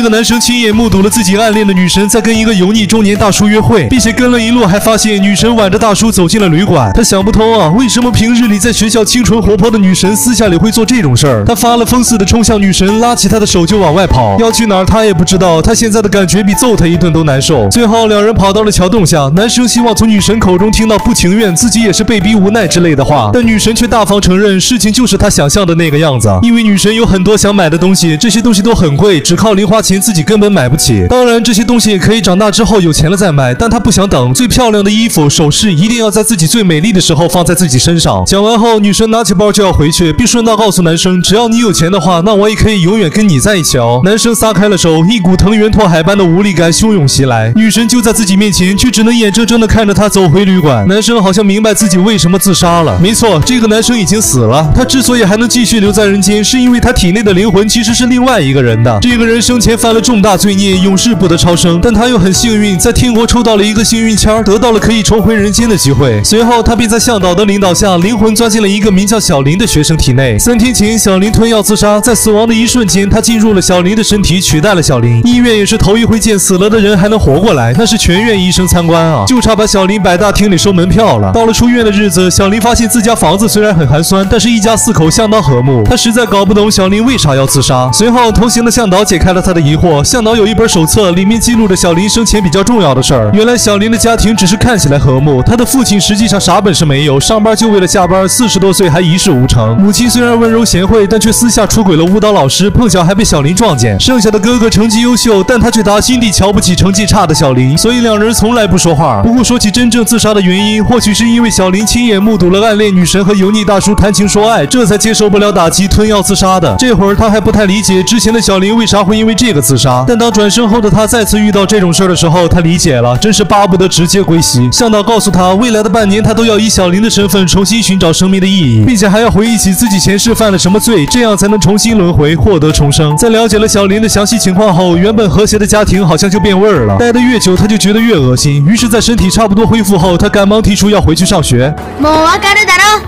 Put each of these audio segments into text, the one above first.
这个男生亲眼目睹了自己暗恋的女神在跟一个油腻中年大叔约会，并且跟了一路，还发现女神挽着大叔走进了旅馆。他想不通啊，为什么平日里在学校清纯活泼的女神私下里会做这种事儿？他发了疯似的冲向女神，拉起她的手就往外跑，要去哪儿他也不知道。他现在的感觉比揍他一顿都难受。最后两人跑到了桥洞下，男生希望从女神口中听到不情愿，自己也是被逼无奈之类的话，但女神却大方承认事情就是他想象的那个样子。因为女神有很多想买的东西，这些东西都很贵，只靠零花钱自己根本买不起。当然这些东西也可以长大之后有钱了再买，但她不想等。最漂亮的衣服首饰一定要在自己最美丽的时候放在自己身上。讲完后，女神拿起包就要回去，并顺道告诉男生，只要你有钱的话，那我也可以永远跟你在一起哦。男生撒开了手，一股藤原拓海般的无力感汹涌袭来。女神就在自己面前，却只能眼睁睁地看着他走回旅馆。男生好像明白自己为什么自杀了。没错，这个男生已经死了。他之所以还能继续留在人间，是因为他体内的灵魂其实是另外一个人的。这个人生前犯了重大罪孽，永世不得超生，但他又很幸运，在天国抽到了一个幸运签，得到了可以重回人间的机会。随后他便在向导的领导下，灵魂钻进了一个名叫小林的学生体内。3天前，小林吞药自杀，在死亡的一瞬间，他进入了小林的身体，取代了小林。医院也是头一回见死了的人还能活过来，那是全院医生参观啊，就差把小林摆大厅里收门票了。到了出院的日子，小林发现自家房子虽然很寒酸，但是一家4口相当和睦。他实在搞不懂小林为啥要自杀。随后同行的向导解开了他的疑惑，向导有一本手册，里面记录着小林生前比较重要的事儿。原来小林的家庭只是看起来和睦，他的父亲实际上啥本事没有，上班就为了下班，40多岁还一事无成。母亲虽然温柔贤惠，但却私下出轨了舞蹈老师，碰巧还被小林撞见。剩下的哥哥成绩优秀，但他却打心底瞧不起成绩差的小林，所以两人从来不说话。不过说起真正自杀的原因，或许是因为小林亲眼目睹了暗恋女神和油腻大叔谈情说爱，这才接受不了打击吞药自杀的。这会儿他还不太理解之前的小林为啥会因为这个自杀，但当转身后的他再次遇到这种事儿的时候，他理解了，真是巴不得直接归西。向导告诉他，未来的半年他都要以小林的身份重新寻找生命的意义，并且还要回忆起自己前世犯了什么罪，这样才能重新轮回，获得重生。在了解了小林的详细情況後，原本和谐的家庭好像就變味兒了。待得越久，他就覺得越惡心。於是，在身體差不多恢復後，他趕忙提出要回去上學。もうわかるだろ。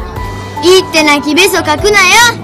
いいって泣きべそかくなよ。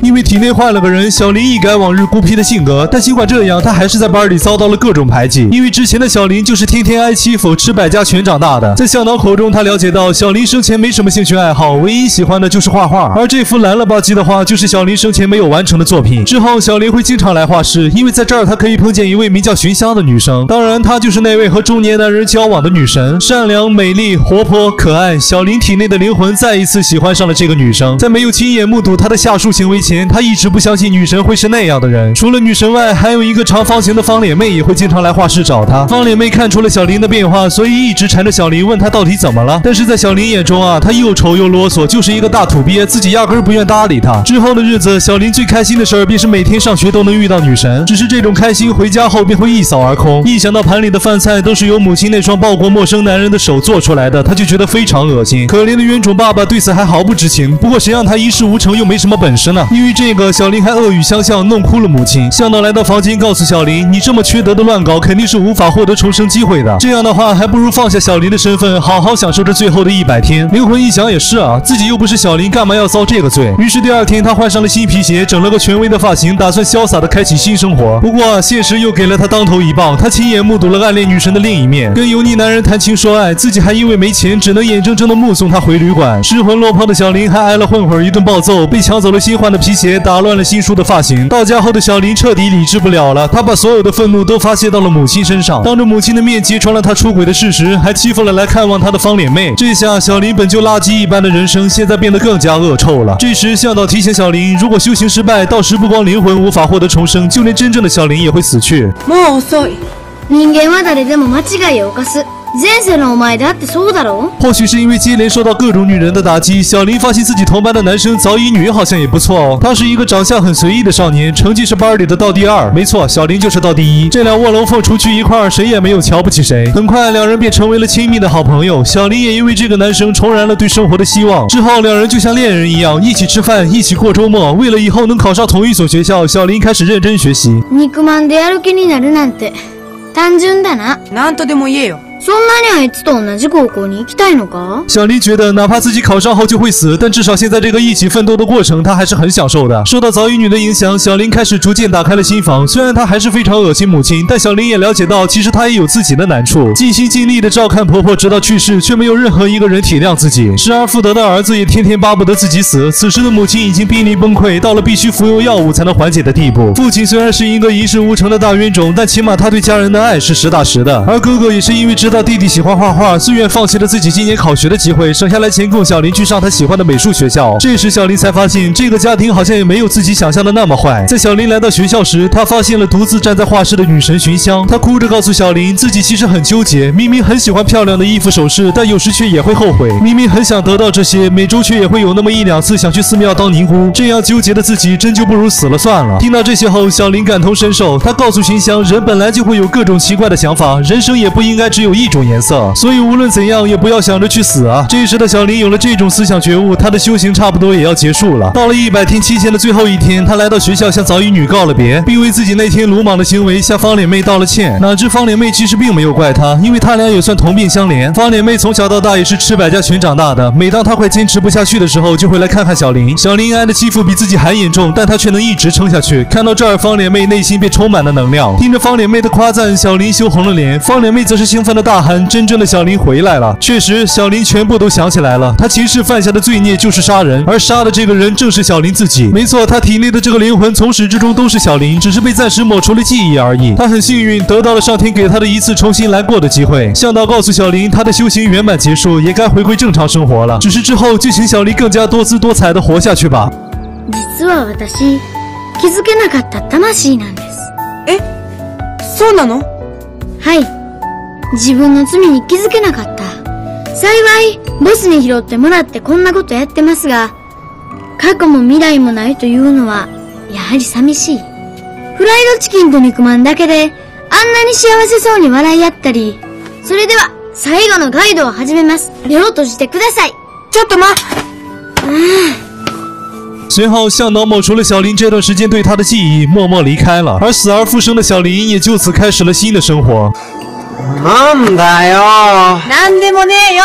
因为体内换了个人，小林一改往日孤僻的性格，但尽管这样，他还是在班里遭到了各种排挤。因为之前的小林就是天天挨欺负，吃百家全长大的。在向导口中，他了解到小林生前没什么兴趣爱好，唯一喜欢的就是画画，而这幅蓝了吧唧的画就是小林生前没有完成的作品。之后，小林会经常来画室，因为在这儿他可以碰见一位名叫寻香的女生，当然，她就是那位和中年男人交往的女神。善良、美丽、活泼、可爱，小林体内的灵魂再一次喜欢上了这个女生。在没有亲眼目睹她的下述行为前，他一直不相信女神会是那样的人。除了女神外，还有一个长方形的方脸妹也会经常来画室找他。方脸妹看出了小林的变化，所以一直缠着小林，问他到底怎么了。但是在小林眼中啊，他又丑又啰嗦，就是一个大土鳖，自己压根不愿搭理他。之后的日子，小林最开心的事儿便是每天上学都能遇到女神，只是这种开心回家后便会一扫而空。一想到盘里的饭菜都是由母亲那双抱过陌生男人的手做出来的，他就觉得非常恶心。可怜的冤种爸爸对此还毫不知情，不过谁让他一事无成又没什么本事呢？因为这个，小林还恶语相向，弄哭了母亲。向导来到房间，告诉小林，你这么缺德的乱搞，肯定是无法获得重生机会的。这样的话，还不如放下小林的身份，好好享受这最后的100天。灵魂一想也是啊，自己又不是小林，干嘛要遭这个罪？于是第2天，他换上了新皮鞋，整了个权威的发型，打算潇洒的开启新生活。不过现实又给了他当头一棒，他亲眼目睹了暗恋女神的另一面，跟油腻男人谈情说爱，自己还因为没钱，只能眼睁睁的目送他回旅馆。失魂落魄的小林还挨了混混一顿暴揍，被抢走了新换的皮鞋，打乱了新梳的发型。到家后的小林彻底理智不了了，他把所有的愤怒都发泄到了母亲身上，当着母亲的面揭穿了他出轨的事实，还欺负了来看望他的方脸妹。这下小林本就垃圾一般的人生，现在变得更加恶臭了。这时向导提醒小林，如果修行失败，到时不光灵魂无法获得重生，就连真正的小林也会死去。もう遅い。人間は誰でも間違いを犯す。前世のお前だってそうだろ。或许是因为接连受到各种女人的打击，小林发现自己同班的男生早乙女好像也不错哦。他是一个长相很随意的少年，成绩是班里的倒第2。没错，小林就是倒第1。这俩卧龙凤除去一块，谁也没有瞧不起谁。很快，两人便成为了亲密的好朋友。小林也因为这个男生重燃了对生活的希望。之后，两人就像恋人一样，一起吃饭，一起过周末。为了以后能考上同一所学校，小林开始认真学习。肉まんでやる気になるなんて単純だな。なんとでも言えよ。そんなにあいつと同じ高校に行きたいのか？小林觉得，哪怕自己考上后就会死，但至少现在这个一起奋斗的过程，他还是很享受的。受到早乙女的影响，小林开始逐渐打开了心房。虽然他还是非常恶心母亲，但小林也了解到，其实他也有自己的难处。尽心尽力的照看婆婆直到去世，却没有任何一个人体谅自己。失而复得的儿子也天天巴不得自己死。此时的母亲已经濒临崩溃，到了必须服用药物才能缓解的地步。父亲虽然是一个一事无成的大冤种，但起码他对家人的爱是实打实的。而哥哥也是因为知道弟弟喜欢画画，自愿放弃了自己今年考学的机会，省下来钱供小林去上他喜欢的美术学校。这时小林才发现，这个家庭好像也没有自己想象的那么坏。在小林来到学校时，他发现了独自站在画室的女神寻香。他哭着告诉小林，自己其实很纠结，明明很喜欢漂亮的衣服首饰，但有时却也会后悔。明明很想得到这些，每周却也会有那么一两次想去寺庙当尼姑。这样纠结的自己，真就不如死了算了。听到这些后，小林感同身受。他告诉寻香，人本来就会有各种奇怪的想法，人生也不应该只有一种颜色，所以无论怎样也不要想着去死啊！这时的小林有了这种思想觉悟，他的修行差不多也要结束了。到了100天期限的最后一天，他来到学校向早乙女告了别，并为自己那天鲁莽的行为向方脸妹道了歉。哪知方脸妹其实并没有怪他，因为他俩也算同病相怜。方脸妹从小到大也是吃百家拳长大的，每当他快坚持不下去的时候，就会来看看小林。小林挨的欺负比自己还严重，但他却能一直撑下去。看到这儿，方脸妹内心便充满了能量。听着方脸妹的夸赞，小林羞红了脸，方脸妹则是兴奋的大喊：“真正的小林回来了！”确实，小林全部都想起来了。他前世犯下的罪孽就是杀人，而杀的这个人正是小林自己。没错，他体内的这个灵魂从始至终都是小林，只是被暂时抹除了记忆而已。他很幸运得到了上天给他的一次重新来过的机会。向导告诉小林，他的修行圆满结束，也该回归正常生活了。只是之后就请小林更加多姿多彩的活下去吧。実は私、気づけなかった魂なんです。え、そうなの？はい。自分の罪に気づけなかった。幸い、ボスに拾ってもらってこんなことやってますが、過去も未来もないというのは、やはり寂しい。フライドチキンと肉まんだけで、あんなに幸せそうに笑い合ったり。それでは、最後のガイドを始めます。目を閉じてください。ちょっと待。随后，向导抹除了小林这段时间对他的记忆，默默离开了。而死而复生的小林也就此开始了新的生活。なんだよ。なんでもねえよ。